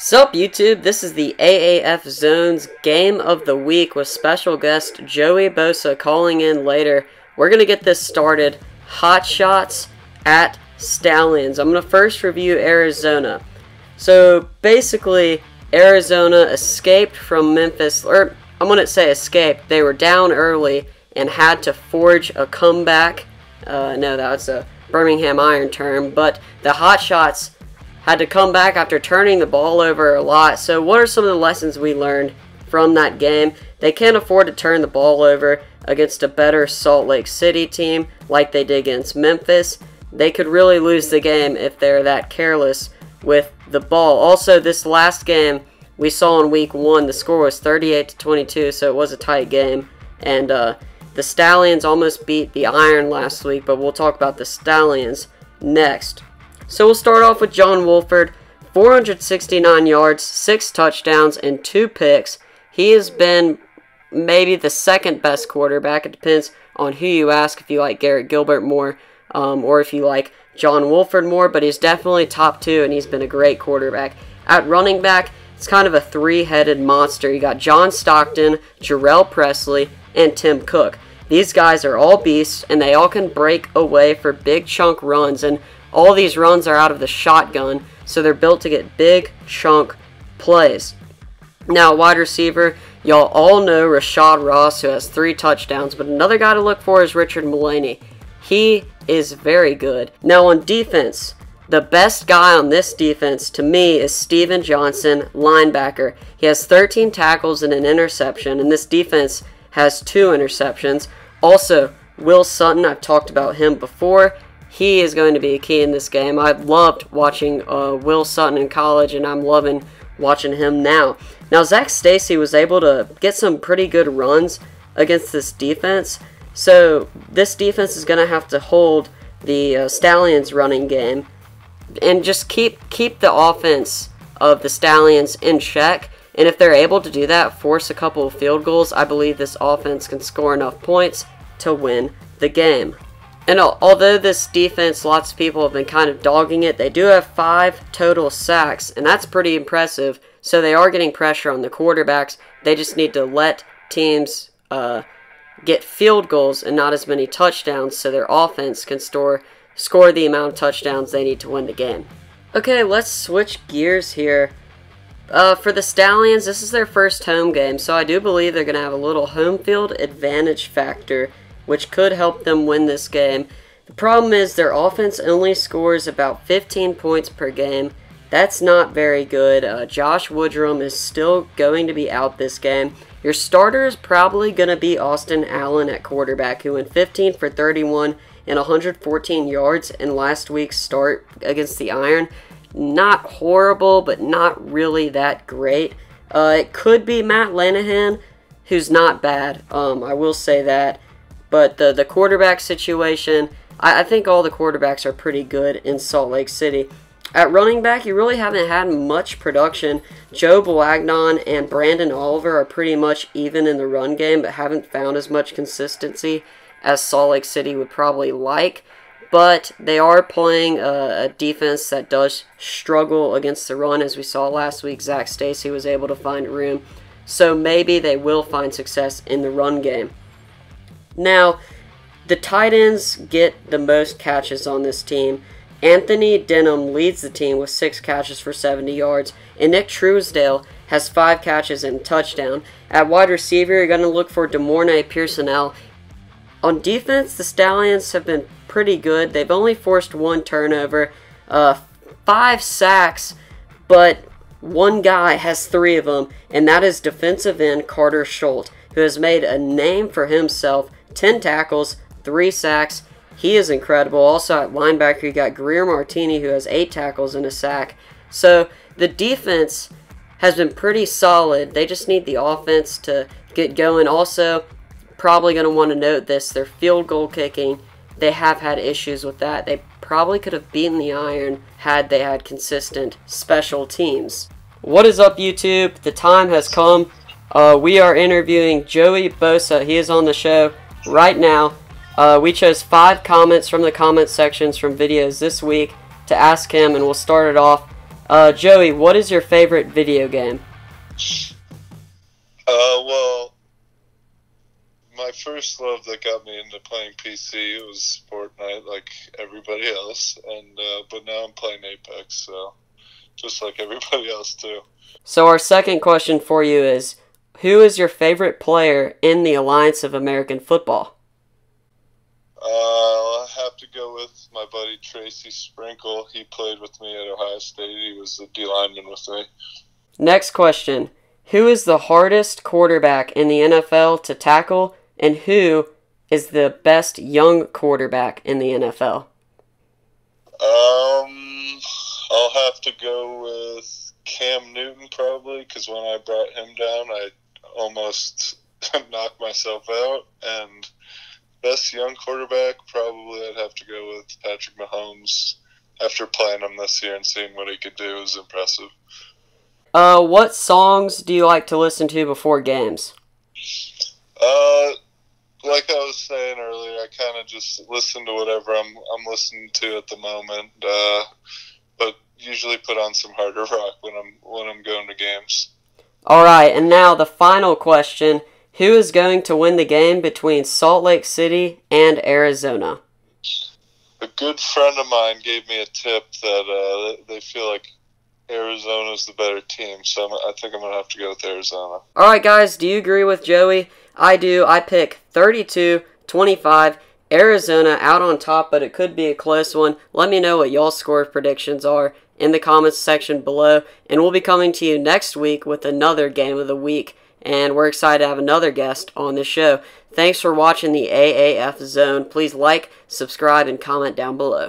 Sup YouTube, this is the AAF Zones Game of the Week with special guest Joey Bosa calling in later. We're going to get this started. Hot shots at Stallions. I'm going to first review Arizona. So basically, Arizona escaped from Memphis, or I'm going to say escaped. They were down early and had to forge a comeback. No, that's a Birmingham Iron term, but the Hot Shots had to come back after turning the ball over a lot. So what are some of the lessons we learned from that game? They can't afford to turn the ball over against a better Salt Lake City team like they did against Memphis. They could really lose the game if they're that careless with the ball. Also, this last game we saw in week 1, the score was 38-22, so it was a tight game. And the Stallions almost beat the Iron last week, but we'll talk about the Stallions next. So we'll start off with John Wolford, 469 yards, 6 touchdowns, and 2 picks. He has been maybe the second best quarterback. It depends on who you ask, if you like Garrett Gilbert more or if you like John Wolford more, but he's definitely top 2, and he's been a great quarterback. At running back, it's kind of a three-headed monster. You got John Stockton, Jarrell Presley, and Tim Cook. These guys are all beasts, and they all can break away for big chunk runs, and all these runs are out of the shotgun, so they're built to get big chunk plays. Now, wide receiver, y'all all know Rashad Ross, who has 3 touchdowns, but another guy to look for is Richard Mullaney. He is very good. Now, on defense, the best guy on this defense, to me, is Steven Johnson, linebacker. He has 13 tackles and an interception, and this defense has 2 interceptions. Also, Will Sutton, I've talked about him before. He is going to be a key in this game. I loved watching Will Sutton in college, and I'm loving watching him now. Now, Zach Stacy was able to get some pretty good runs against this defense, so this defense is going to have to hold the Stallions running game and just keep the offense of the Stallions in check. And if they're able to do that, force a couple of field goals, I believe this offense can score enough points to win the game. And although this defense, lots of people have been kind of dogging it, they do have 5 total sacks, and that's pretty impressive. So they are getting pressure on the quarterbacks. They just need to let teams get field goals and not as many touchdowns, so their offense can score the amount of touchdowns they need to win the game. Okay, let's switch gears here. For the Stallions, this is their first home game, so I do believe they're going to have a little home field advantage factor, which could help them win this game. The problem is their offense only scores about 15 points per game. That's not very good. Josh Woodrum is still going to be out this game. Your starter is probably going to be Austin Allen at quarterback, who went 15 for 31 and 114 yards in last week's start against the Iron. Not horrible, but not really that great. It could be Matt Lanahan, who's not bad. I will say that. But the quarterback situation, I think all the quarterbacks are pretty good in Salt Lake City. At running back, you really haven't had much production. Joe Blagnon and Brandon Oliver are pretty much even in the run game, but haven't found as much consistency as Salt Lake City would probably like. But they are playing a defense that does struggle against the run. As we saw last week, Zach Stacy was able to find room. So maybe they will find success in the run game. Now, the tight ends get the most catches on this team. Anthony Denham leads the team with 6 catches for 70 yards, and Nick Truesdale has 5 catches and a touchdown. At wide receiver, you're going to look for DeMornay Pearsonell. On defense, the Stallions have been pretty good. They've only forced 1 turnover, 5 sacks, but one guy has 3 of them, and that is defensive end Carter Schultz, who has made a name for himself. 10 tackles, 3 sacks. He is incredible. Also at linebacker, you got Greer Martini, who has 8 tackles and a sack. So the defense has been pretty solid. They just need the offense to get going. Also, probably going to want to note this, their field goal kicking, they have had issues with that. They probably could have beaten the Iron had they had consistent special teams. What is up, YouTube? The time has come. We are interviewing Joey Bosa. He is on the show right now. We chose 5 comments from the comment sections from videos this week to ask him, and we'll start it off. Joey, what is your favorite video game? Well, my first love that got me into playing PC was Fortnite, like everybody else, and but now I'm playing Apex, so just like everybody else too. So our second question for you is, who is your favorite player in the Alliance of American Football? I'll have to go with my buddy Tracy Sprinkle. He played with me at Ohio State. He was the D lineman with me. Next question. Who is the hardest quarterback in the NFL to tackle, and who is the best young quarterback in the NFL? I'll have to go with Cam Newton probably, because when I brought him down, I almost knocked myself out. And best young quarterback, probably I'd have to go with Patrick Mahomes. After playing him this year and seeing what he could do is impressive. What songs do you like to listen to before games? Like I was saying earlier, I kind of just listen to whatever I'm listening to at the moment. But usually put on some harder rock when I'm going to games. All right, and now the final question. Who is going to win the game between Salt Lake City and Arizona? A good friend of mine gave me a tip that they feel like Arizona's the better team, so I think I'm going to have to go with Arizona. All right, guys, do you agree with Joey? I do. I pick 32-25. Arizona out on top, but it could be a close one. Let me know what y'all score predictions are in the comments section below, and we'll be coming to you next week with another game of the week, and we're excited to have another guest on the show. Thanks for watching the AAF Zone. Please like, subscribe, and comment down below.